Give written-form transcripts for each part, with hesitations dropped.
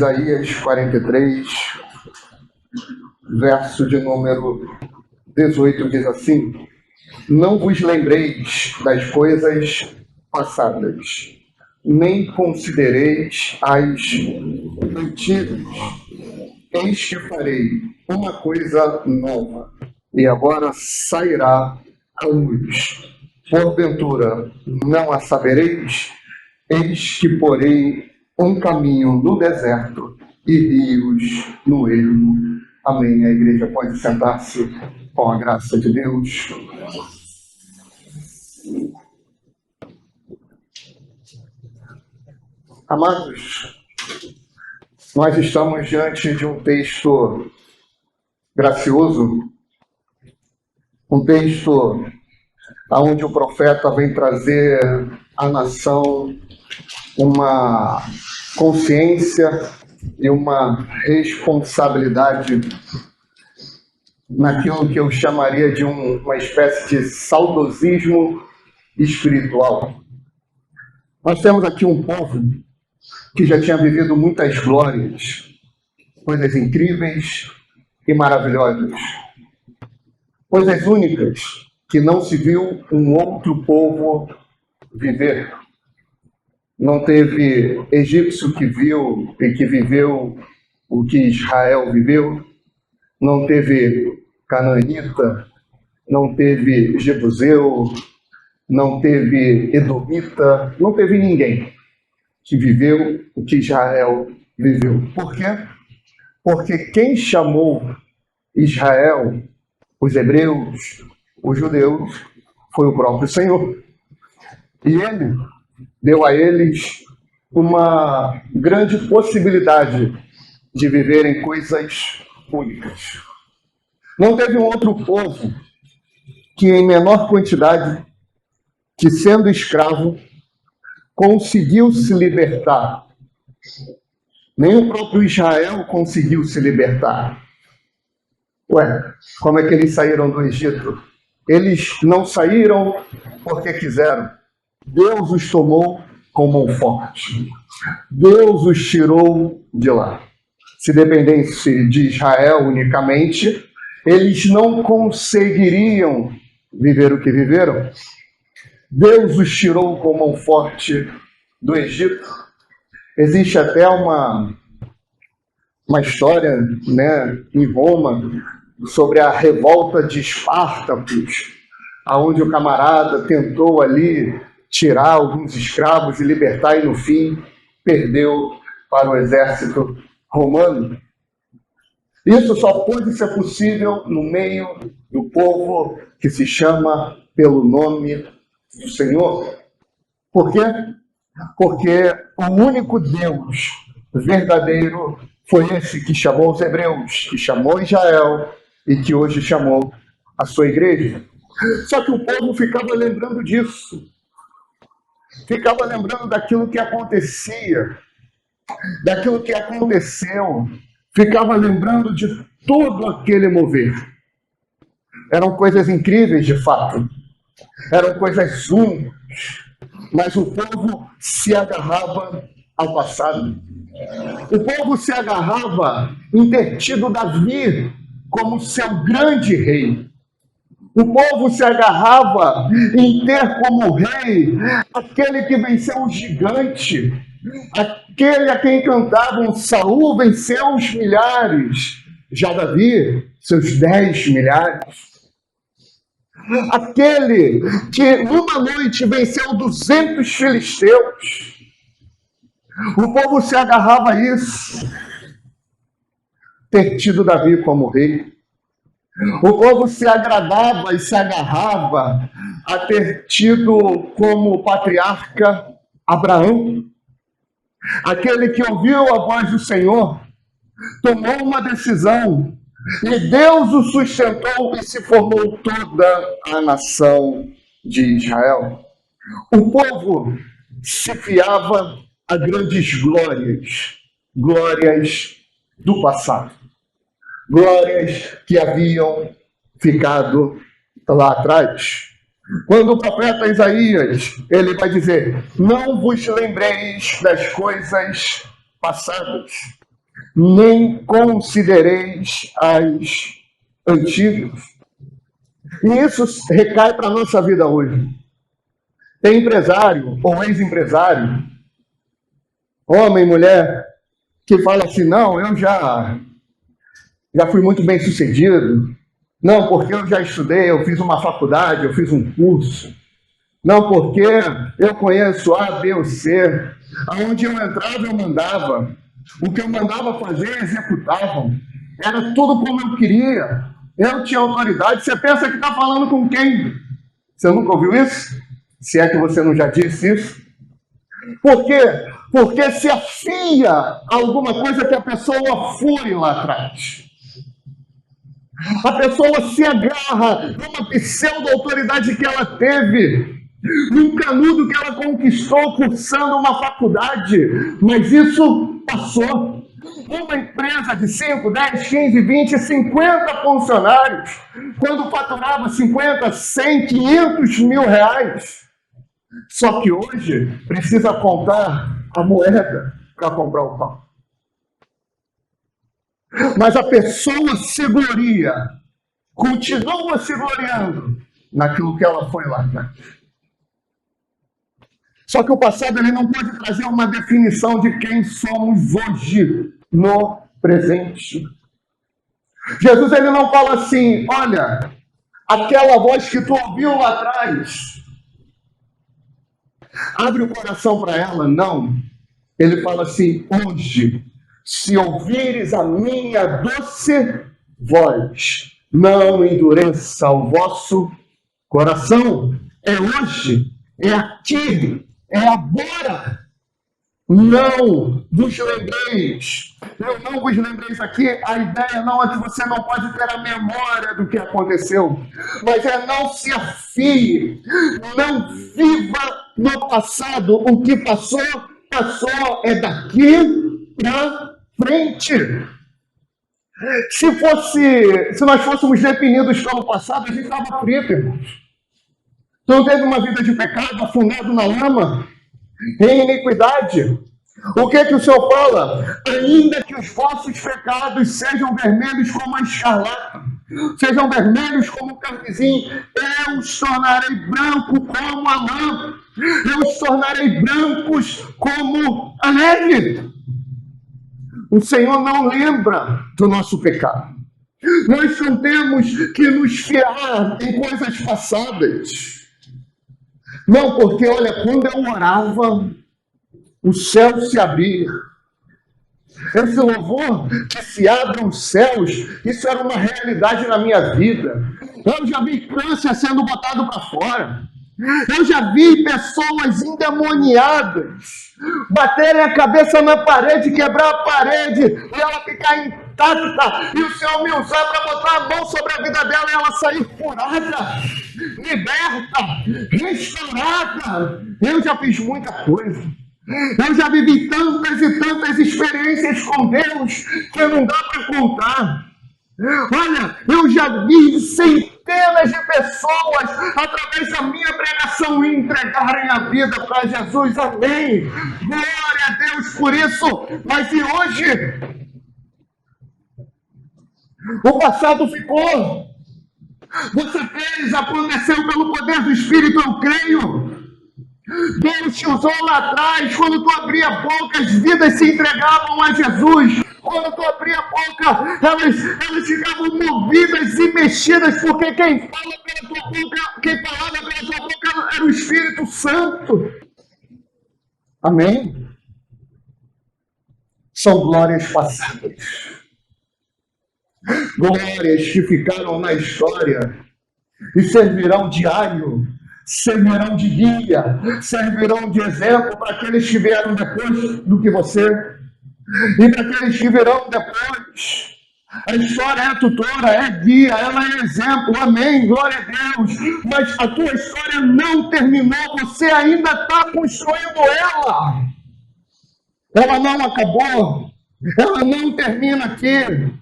Isaías 43, verso de número 18, diz assim: não vos lembreis das coisas passadas, nem considereis as antigas. Eis que farei uma coisa nova, e agora sairá a luz. Porventura não a sabereis? Eis que porei um caminho no deserto e rios no ermo. Amém. A igreja pode sentar-se com a graça de Deus. Amados, nós estamos diante de um texto gracioso, um texto onde o profeta vem trazer à nação uma consciência e uma responsabilidade naquilo que eu chamaria de uma espécie de saudosismo espiritual. Nós temos aqui um povo que já tinha vivido muitas glórias, coisas incríveis e maravilhosas, coisas únicas que não se viu um outro povo viver. Não teve egípcio que viu e que viveu o que Israel viveu, não teve canaanita, não teve jebuseu, não teve edomita, não teve ninguém que viveu o que Israel viveu. Por quê? Porque quem chamou Israel, os hebreus, os judeus, foi o próprio Senhor. E ele deu a eles uma grande possibilidade de viverem coisas únicas. Não teve um outro povo que, em menor quantidade, que sendo escravo, conseguiu se libertar. Nem o próprio Israel conseguiu se libertar. Ué, como é que eles saíram do Egito? Eles não saíram porque quiseram. Deus os tomou com mão forte. Deus os tirou de lá. Se dependesse de Israel unicamente, eles não conseguiriam viver o que viveram. Deus os tirou com mão forte do Egito. Existe até uma história, em Roma sobre a revolta de Espartacus, aonde o camarada tentou ali tirar alguns escravos e libertar e no fim perdeu para o exército romano. Isso só pôde ser possível no meio do povo que se chama pelo nome do Senhor. Por quê? Porque o único Deus verdadeiro foi esse que chamou os hebreus, que chamou Israel e que hoje chamou a sua igreja. Só que o povo ficava lembrando disso. Ficava lembrando daquilo que acontecia, daquilo que aconteceu. Ficava lembrando de todo aquele mover. Eram coisas incríveis, de fato. Eram coisas únicas, mas o povo se agarrava ao passado. O povo se agarrava em ter tido Davi como seu grande rei. O povo se agarrava em ter como rei aquele que venceu o gigante, aquele a quem cantavam: Saul venceu os milhares, já Davi seus 10 milhares. Aquele que numa noite venceu 200 filisteus. O povo se agarrava a isso, ter tido Davi como rei. O povo se agradava e se agarrava a ter tido como patriarca Abraão. Aquele que ouviu a voz do Senhor, tomou uma decisão, e Deus o sustentou e se formou toda a nação de Israel. O povo se fiava a grandes glórias, glórias do passado, glórias que haviam ficado lá atrás. Quando o profeta Isaías, ele vai dizer: não vos lembreis das coisas passadas. nem considereis as antigas. E isso recai para a nossa vida hoje. Tem empresário ou ex-empresário, homem, mulher, que fala assim, não, eu já fui muito bem sucedido, não, porque eu já estudei, eu fiz uma faculdade, eu fiz um curso, não, porque eu conheço A, B ou C, aonde eu entrava, eu mandava, o que eu mandava fazer, executavam, era tudo como eu queria, eu tinha autoridade. Você pensa que está falando com quem? Você nunca ouviu isso? Se é que você não já disse isso. Por quê? Porque se afia a alguma coisa que a pessoa foi lá atrás. A pessoa se agarra numa pseudo-autoridade que ela teve, num canudo que ela conquistou cursando uma faculdade. Mas isso passou. Uma empresa de 5, 10, 15, 20, 50 funcionários, quando faturava 50, 100, 500 mil reais, só que hoje precisa contar a moeda para comprar o pão. Mas a pessoa se gloria, continua se gloriando naquilo que ela foi lá atrás. Só que o passado ele não pode trazer uma definição de quem somos hoje no presente. Jesus ele não fala assim, olha, aquela voz que tu ouviu lá atrás, abre o coração para ela. Não. Ele fala assim, hoje, se ouvires a minha doce voz, não endureça o vosso coração. É hoje, é aqui, é agora. Não vos lembreis. Eu não vos lembreis aqui. A ideia não é que você não pode ter a memória do que aconteceu, mas é não se afie, não viva no passado. O que passou, passou, é daqui para frente. Se nós fôssemos definidos pelo passado, a gente estava frito, irmãos. Tu não teve uma vida de pecado, afundado na lama, em iniquidade. O que o Senhor fala? Ainda que os vossos pecados sejam vermelhos como a escarlata, sejam vermelhos como o carmesim, eu os tornarei branco como a lã, eu os tornarei brancos como a neve. O Senhor não lembra do nosso pecado. Nós não temos que nos fiar em coisas passadas. Não, porque, olha, quando eu orava, o céu se abria. Esse louvor, que se abram os céus, isso era uma realidade na minha vida. Eu já vi câncer sendo botado para fora. Eu já vi pessoas endemoniadas baterem a cabeça na parede, quebrar a parede e ela ficar intacta, e o Senhor me usar para botar a mão sobre a vida dela e ela sair curada, liberta, restaurada. Eu já fiz muita coisa. Eu já vivi tantas e tantas experiências com Deus que não dá para contar. Olha, eu já vi centenas de pessoas, através da minha pregação, entregarem a vida para Jesus. Amém. Glória a Deus por isso. Mas e hoje? O passado ficou. Você fez, aconteceu pelo poder do Espírito, eu creio. Deus te usou lá atrás, quando tu abria a boca, as vidas se entregavam a Jesus. Quando tu abria a boca, elas ficavam movidas e mexidas, porque quem fala pela tua boca, quem falava pela tua boca era o Espírito Santo. Amém? São glórias passadas. Glórias que ficaram na história e servirão de aio, servirão de guia, servirão de exemplo para aqueles que vieram depois do que você e para aqueles que virão depois. A história é tutora, é guia, ela é exemplo, amém, glória a Deus. Mas a tua história não terminou, você ainda está construindo ela. Ela não acabou, ela não termina aqui.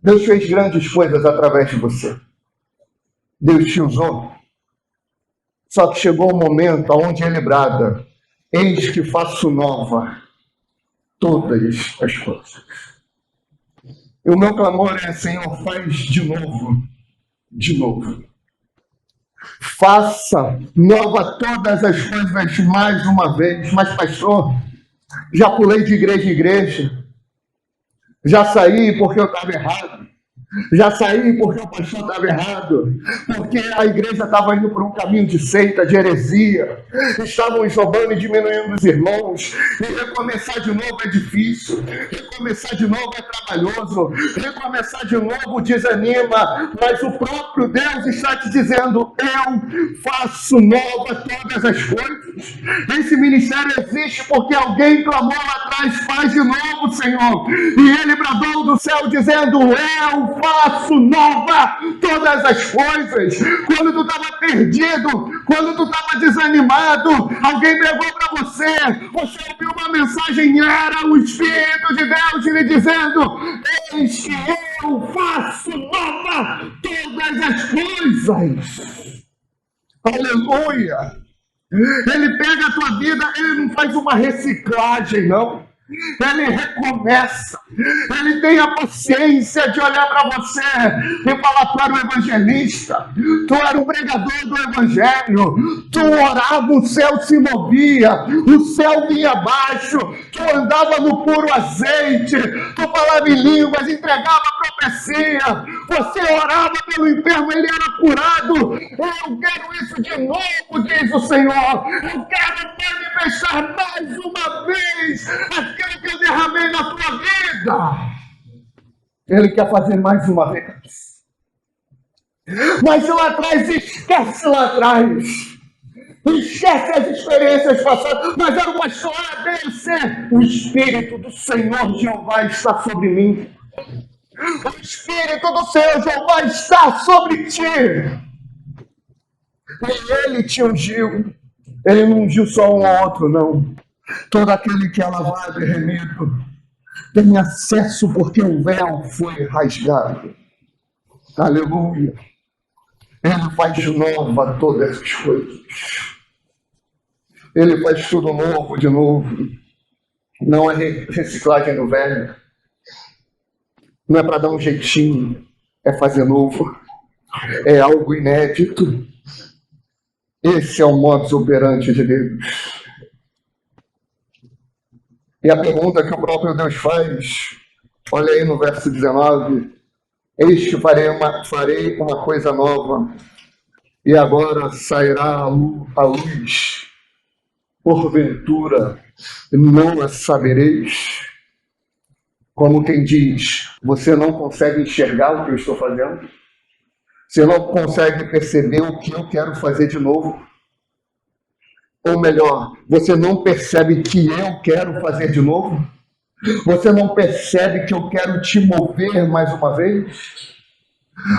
Deus fez grandes coisas através de você. Deus te usou. Só que chegou um momento onde Ele brada: Eis que faço nova todas as coisas. E o meu clamor é: Senhor, faz de novo. De novo. Faça nova todas as coisas mais uma vez. Mas, pastor, já pulei de igreja em igreja. Já saí porque eu estava errado. Já saí porque o pastor estava errado, porque a igreja estava indo por um caminho de seita, de heresia, estavam enxovando e diminuindo os irmãos, e recomeçar de novo é difícil, recomeçar de novo é trabalhoso, recomeçar de novo desanima, mas o próprio Deus está te dizendo: eu faço nova todas as coisas. Esse ministério existe porque alguém clamou lá atrás: faz de novo, Senhor, e ele bradou do céu dizendo: eu faço nova todas as coisas. Quando tu estava perdido, quando tu estava desanimado, alguém pregou para você ouviu uma mensagem, era o Espírito de Deus lhe dizendo: eis que eu faço nova todas as coisas. Aleluia! Ele pega a tua vida, ele não faz uma reciclagem, não. Ele recomeça. Ele tem a paciência de olhar para você e falar: tu era um evangelista, tu era um pregador do evangelho, tu orava, o céu se movia, o céu vinha abaixo, tu andava no puro azeite, tu falava em línguas, entregava profecia, você orava pelo enfermo, ele era curado. Eu quero isso de novo, diz o Senhor. Eu quero manifestar mais uma vez aquilo que eu derramei na tua vida. Ele quer fazer mais uma vez. Mas lá atrás, esquece lá atrás. Esquece as experiências passadas. Mas era uma história desse. O Espírito do Senhor Jeová está sobre mim. O Espírito do Senhor Jeová está sobre ti. E ele te ungiu. Ele não ungiu só um ou outro, não. Todo aquele que é lavado e remido tem acesso, porque o véu foi rasgado. Aleluia. Ele faz nova todas as coisas. Ele faz tudo novo de novo. Não é reciclagem do velho. Não é para dar um jeitinho. É fazer novo. É algo inédito. Esse é o modus operandi de Deus. E a pergunta que o próprio Deus faz, olha aí no verso 19: eis que farei uma coisa nova, e agora sairá a luz, porventura não a sabereis. Como quem diz: você não consegue enxergar o que eu estou fazendo? Você não consegue perceber o que eu quero fazer de novo? Ou melhor, você não percebe que eu quero fazer de novo? Você não percebe que eu quero te mover mais uma vez?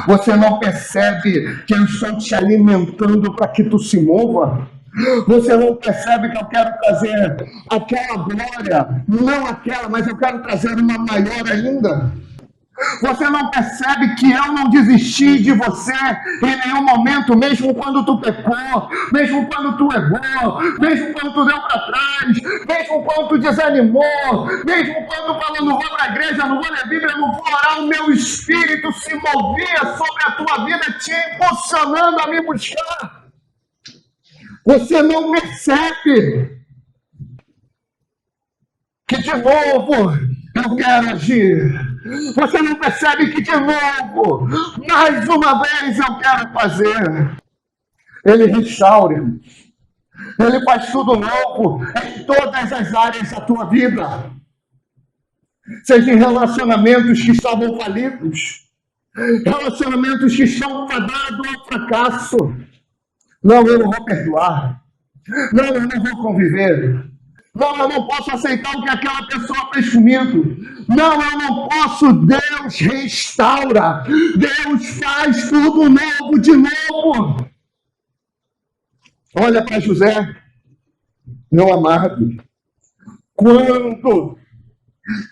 Você não percebe que eu estou te alimentando para que tu se mova? Você não percebe que eu quero trazer aquela glória, não aquela, mas eu quero trazer uma maior ainda? Você não percebe que eu não desisti de você em nenhum momento, mesmo quando tu pecou, mesmo quando tu errou, mesmo quando tu deu para trás, mesmo quando tu desanimou, mesmo quando falou: não vou para a igreja, não vou ler a Bíblia, não vou orar, o meu espírito se movia sobre a tua vida, te impulsionando a me buscar. Você não percebe que de novo eu quero agir. Você não percebe que de novo, mais uma vez eu quero fazer. Ele restaura. Ele faz tudo novo em todas as áreas da tua vida. Seja em relacionamentos que estavam falidos, relacionamentos que estão fadados ao fracasso. Não, eu não vou perdoar. Não, eu não vou conviver. Não, eu não posso aceitar o que aquela pessoa fez comigo. Não, eu não posso. Deus restaura. Deus faz tudo novo de novo. Olha para José, meu amado. Quando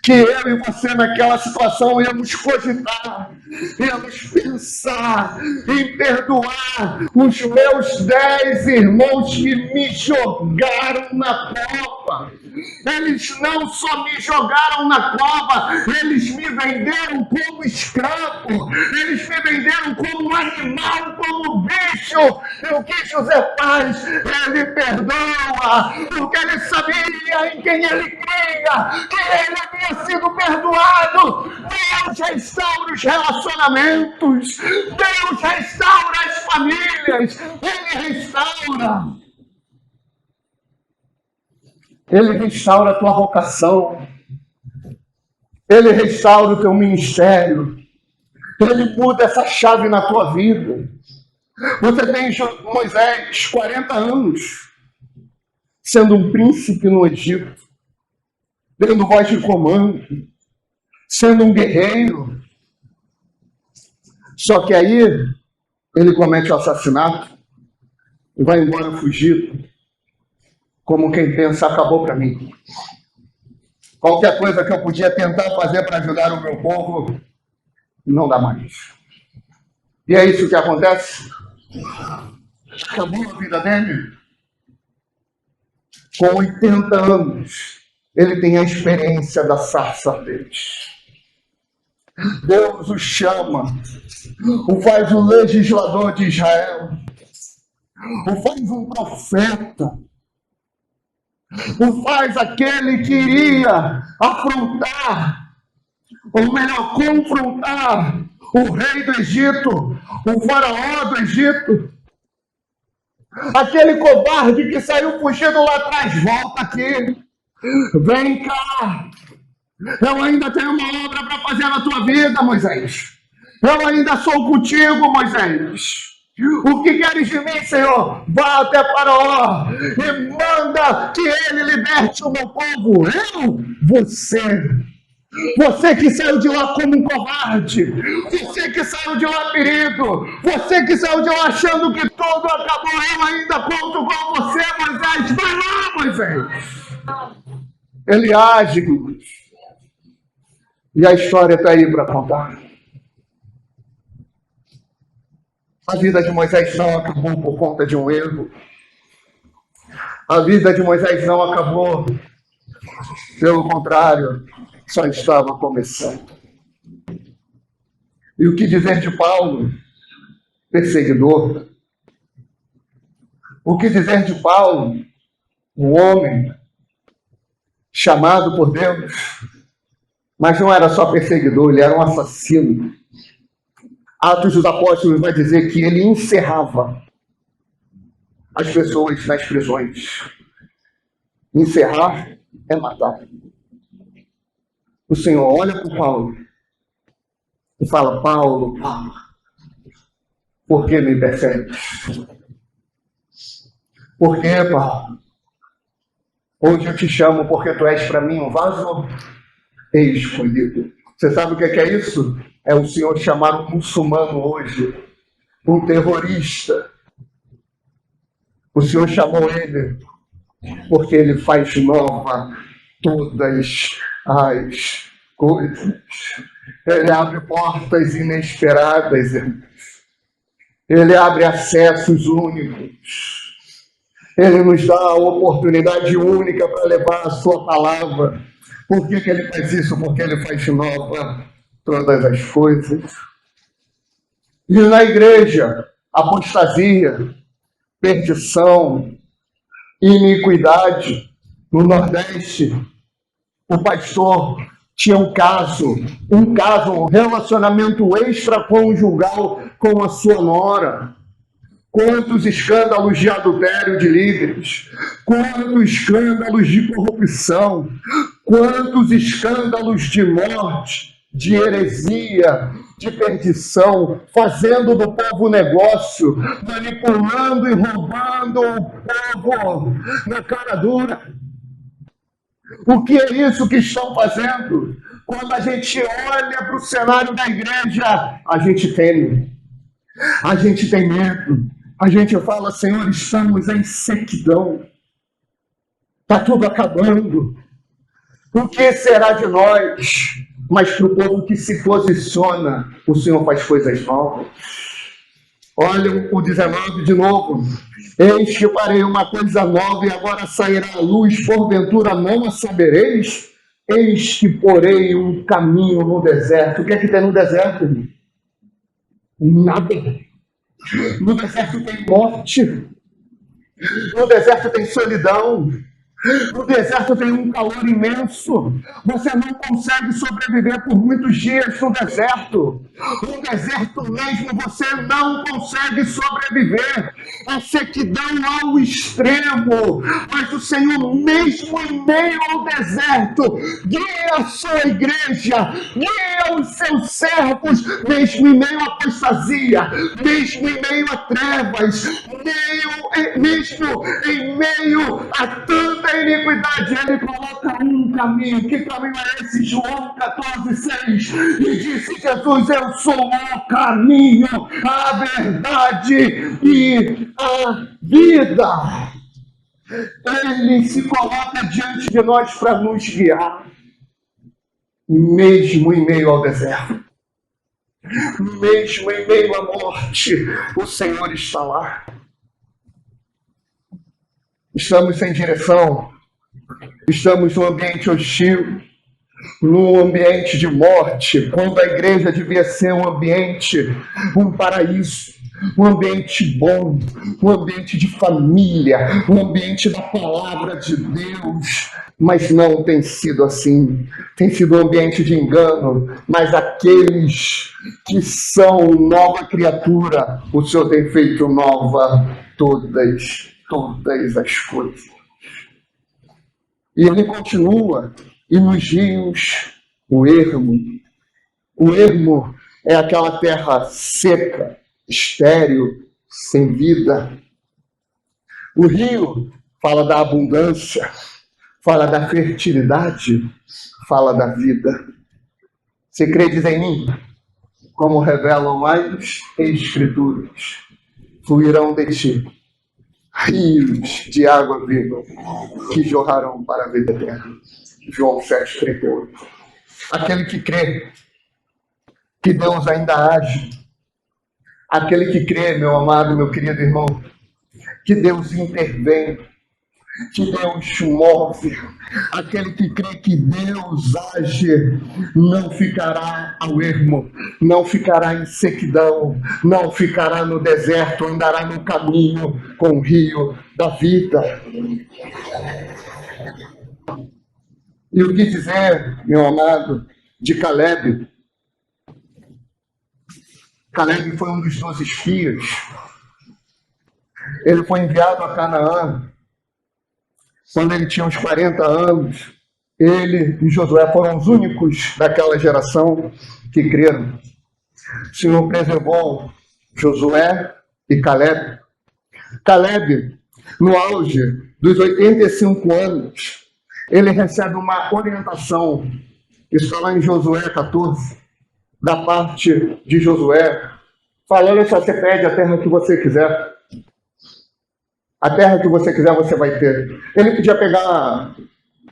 que eu e você naquela situação íamos cogitar, íamos pensar em perdoar os meus 10 irmãos que me jogaram na cova. Eles não só me jogaram na cova, eles me venderam como escravo, eles me venderam como um animal, como bicho. E o que José faz? Ele perdoa, porque ele sabia em quem ele cria, que ele havia sido perdoado. Deus restaura os relacionamentos, Deus restaura as famílias, Ele restaura. Ele restaura a tua vocação, Ele restaura o teu ministério, Ele muda essa chave na tua vida. Você tem Moisés, 40 anos, sendo um príncipe no Egito, dando voz de comando, sendo um guerreiro. Só que aí ele comete o assassinato e vai embora fugido, como quem pensa, acabou para mim. Qualquer coisa que eu podia tentar fazer para ajudar o meu povo, não dá mais. E é isso que acontece. Acabou a vida dele. Com 80 anos, ele tem a experiência da sarça verde. Deus o chama, o faz o legislador de Israel, o faz um profeta, o faz aquele que iria afrontar, ou melhor, confrontar o rei do Egito, o faraó do Egito. Aquele covarde que saiu fugindo lá atrás, volta aqui, vem cá. Eu ainda tenho uma obra para fazer na tua vida, Moisés. Eu ainda sou contigo, Moisés. O que queres de mim, Senhor? Vá até Faraó e manda que ele liberte o meu povo. Eu? Você que saiu de lá como um covarde, você que saiu de lá ferido, você que saiu de lá achando que tudo acabou, eu ainda conto com você, Moisés. Vai lá, Moisés. Ele age, e a história está aí para contar. A vida de Moisés não acabou por conta de um erro. A vida de Moisés não acabou. Pelo contrário, só estava começando. E o que dizer de Paulo? Perseguidor. O que dizer de Paulo? Um homem chamado por Deus, mas não era só perseguidor, ele era um assassino. Atos dos Apóstolos vai dizer que ele encerrava as pessoas nas prisões. Encerrar é matar. O Senhor olha para Paulo e fala: Paulo, por que me persegues? Por que, Paulo? Hoje eu te chamo porque tu és para mim um vaso escolhido. Você sabe o que é isso? É o Senhor chamar um muçulmano hoje, um terrorista. O Senhor chamou ele porque ele faz nova todas as coisas. Ele abre portas inesperadas, irmãos. Ele abre acessos únicos. Ele nos dá a oportunidade única para levar a sua palavra. Por que ele faz isso? Porque ele faz nova todas as coisas. E na igreja, apostasia, perdição, iniquidade. No Nordeste, o pastor tinha um relacionamento extraconjugal com a sua nora. Quantos escândalos de adultério de líderes, quantos escândalos de corrupção, quantos escândalos de morte, de heresia, de perdição, fazendo do povo negócio, manipulando e roubando o povo na cara dura. O que é isso que estão fazendo? Quando a gente olha para o cenário da igreja, a gente teme, a gente tem medo. A gente fala: Senhor, estamos em sequidão. Está tudo acabando. O que será de nós? Mas para o povo que se posiciona, o Senhor faz coisas novas. Olha o 19 de novo. Eis que farei uma coisa nova e agora sairá a luz, porventura não a sabereis? Eis que porei um caminho no deserto. O que é que tem no deserto? Nada. No deserto tem morte. No deserto tem solidão. No deserto tem um calor imenso. Você não consegue sobreviver por muitos dias no deserto. No deserto mesmo você não consegue sobreviver. A sequidão ao extremo. Mas o Senhor, mesmo em meio ao deserto, guia a sua igreja, guia os seus servos, mesmo em meio à apostasia, mesmo em meio a trevas, mesmo em meio a tanta iniquidade, ele coloca um caminho. Que caminho é esse? João 14:6. E disse Jesus: eu sou o caminho, a verdade e a vida. Ele se coloca diante de nós para nos guiar, mesmo em meio ao deserto, mesmo em meio à morte, o Senhor está lá. Estamos sem direção, estamos num ambiente hostil, num ambiente de morte, quando a igreja devia ser um ambiente, um paraíso, um ambiente bom, um ambiente de família, um ambiente da palavra de Deus. Mas não tem sido assim, tem sido um ambiente de engano. Mas aqueles que são nova criatura, o Senhor tem feito nova todas as coisas. E ele continua, e nos rios, o ermo. O ermo é aquela terra seca, estéril, sem vida. O rio fala da abundância, fala da fertilidade, fala da vida. Se credes em mim, como revelam as Escrituras, fluirão de ti rios de água viva que jorrarão para a vida eterna. João 7:38. Aquele que crê que Deus ainda age, aquele que crê, meu amado, meu querido irmão, que Deus intervém, que Deus move, aquele que crê que Deus age, não ficará ao ermo, não ficará em sequidão, não ficará no deserto, andará no caminho com o rio da vida. E o que dizer, meu amado, de Caleb? Caleb foi um dos 12 espias. Ele foi enviado a Canaã quando ele tinha uns 40 anos. Ele e Josué foram os únicos daquela geração que creram. O Senhor preservou Josué e Caleb. Caleb, no auge dos 85 anos, ele recebe uma orientação, isso está lá em Josué 14, da parte de Josué, falando: só você pede a terra que você quiser. A terra que você quiser, você vai ter. Ele podia pegar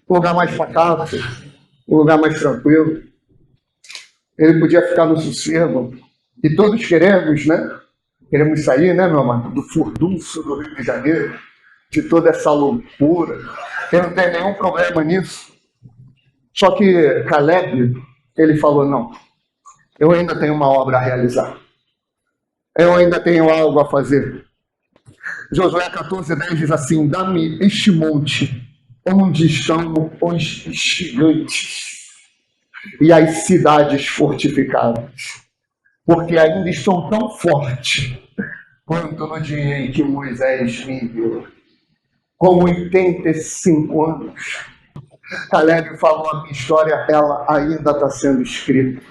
um lugar mais pacato, um lugar mais tranquilo. Ele podia ficar no sossego. E todos queremos, né? Queremos sair, né, meu amado, do furdunço do Rio de Janeiro, de toda essa loucura. Ele não tem nenhum problema nisso. Só que Caleb, ele falou: não, eu ainda tenho uma obra a realizar. Eu ainda tenho algo a fazer. Josué 14:10 diz assim: dá-me este monte onde estão os gigantes e as cidades fortificadas, porque ainda estou tão forte quanto no dia em que Moisés me viu. Com 85 anos, Caleb falou: a minha história, ela ainda está sendo escrita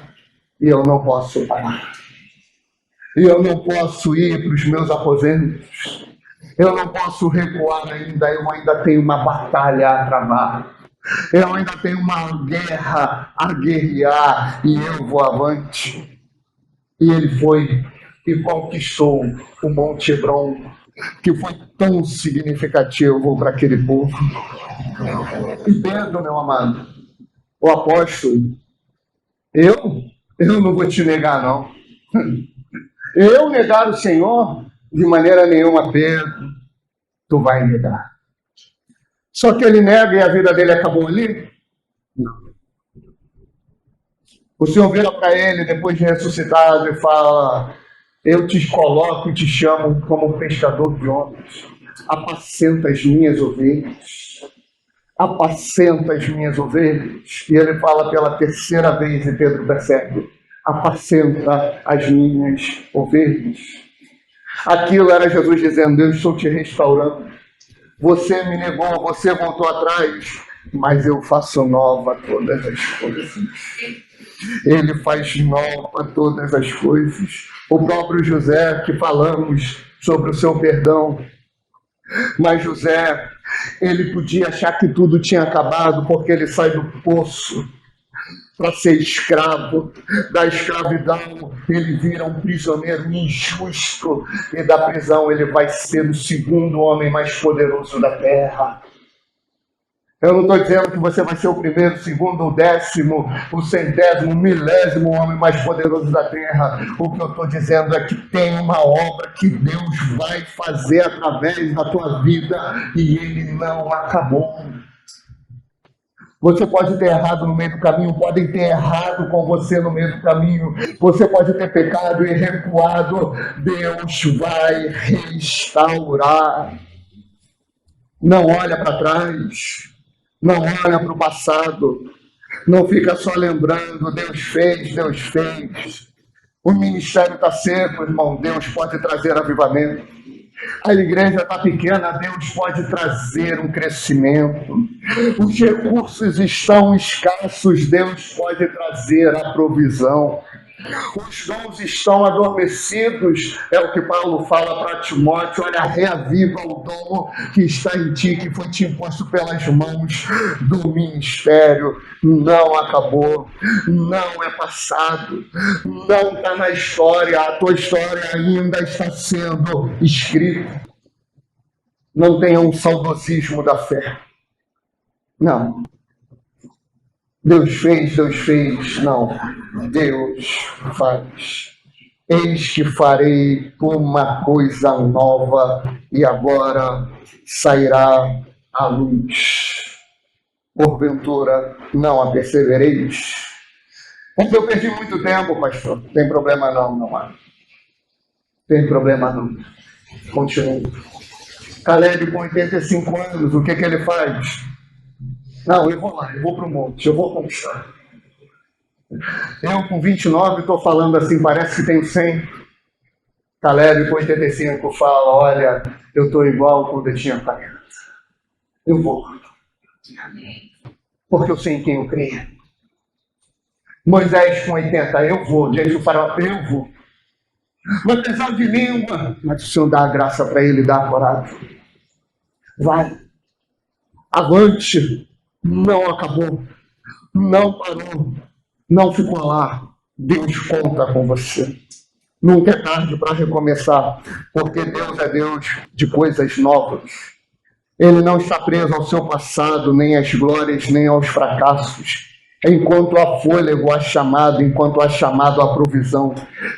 e eu não posso parar. E eu não posso ir para os meus aposentos. Eu não posso recuar ainda. Eu ainda tenho uma batalha a travar. Eu ainda tenho uma guerra a guerrear. E eu vou avante. E ele foi e conquistou o Monte Hebron, que foi tão significativo para aquele povo. E Pedro, meu amado, o apóstolo, eu não vou te negar, não. Eu negar o Senhor, de maneira nenhuma, Pedro, tu vai negar. Só que ele nega e a vida dele acabou ali? Não. O Senhor vira para ele, depois de ressuscitado, e fala: eu te coloco e te chamo como pescador de homens. Apacenta as minhas ovelhas. Apacenta as minhas ovelhas. E ele fala pela terceira vez, e Pedro percebe: apacenta as minhas ovelhas. Aquilo era Jesus dizendo: eu estou te restaurando. Você me negou, você voltou atrás, mas eu faço nova todas as coisas. Ele faz nova todas as coisas. O próprio José, que falamos sobre o seu perdão, mas José, ele podia achar que tudo tinha acabado, porque ele sai do poço para ser escravo. Da escravidão ele vira um prisioneiro injusto, e da prisão ele vai ser o segundo homem mais poderoso da terra. Eu não estou dizendo que você vai ser o primeiro, o segundo, o 10º, o 100º, o 1000º homem mais poderoso da terra. O que eu estou dizendo é que tem uma obra que Deus vai fazer através da tua vida, e ele não acabou. Você pode ter errado no meio do caminho, podem ter errado com você no meio do caminho, você pode ter pecado e recuado, Deus vai restaurar. Não olha para trás, não olha para o passado, não fica só lembrando: Deus fez, Deus fez. O ministério está seco, irmão, Deus pode trazer avivamento. A igreja está pequena, Deus pode trazer um crescimento. Os recursos estão escassos, Deus pode trazer a provisão. Os dons estão adormecidos, é o que Paulo fala para Timóteo: olha, reaviva o dom que está em ti, que foi te imposto pelas mãos do ministério. Não acabou, não é passado, não está na história, a tua história ainda está sendo escrita. Não tenha um saudosismo da fé. Não. Deus fez, não. Deus faz. Eis que farei uma coisa nova, e agora sairá a luz. Porventura não a percebereis? Mas eu perdi muito tempo, pastor. Tem problema não, não há. Tem problema não. Continua. Caleb com 85 anos, o que ele faz? Não, eu vou lá, eu vou para o monte, eu vou conquistar. Eu com 29 estou falando assim, parece que tenho 100. Caleb com 85 fala: olha, eu estou igual quando eu tinha 40. Eu vou. Porque eu sei em quem eu creio. Moisés com 80, eu vou. Jesus fala: eu vou. Mas apesar de língua, mas o Senhor dá a graça para ele, dá a coragem. Vai. Avante. Não acabou. Não parou. Não ficou lá. Deus conta com você. Nunca é tarde para recomeçar, porque Deus é Deus de coisas novas. Ele não está preso ao seu passado, nem às glórias, nem aos fracassos. Enquanto há fôlego, há chamado, enquanto há chamado, há provisão.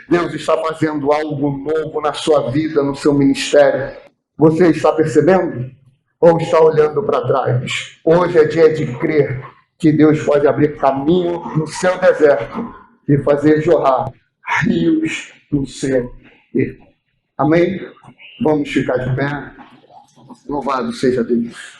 Deus está fazendo algo novo na sua vida, no seu ministério. Você está percebendo? Ou está olhando para trás? Hoje é dia de crer que Deus pode abrir caminho no seu deserto e fazer jorrar rios no seu ermo. Amém? Vamos ficar de pé. Louvado seja Deus.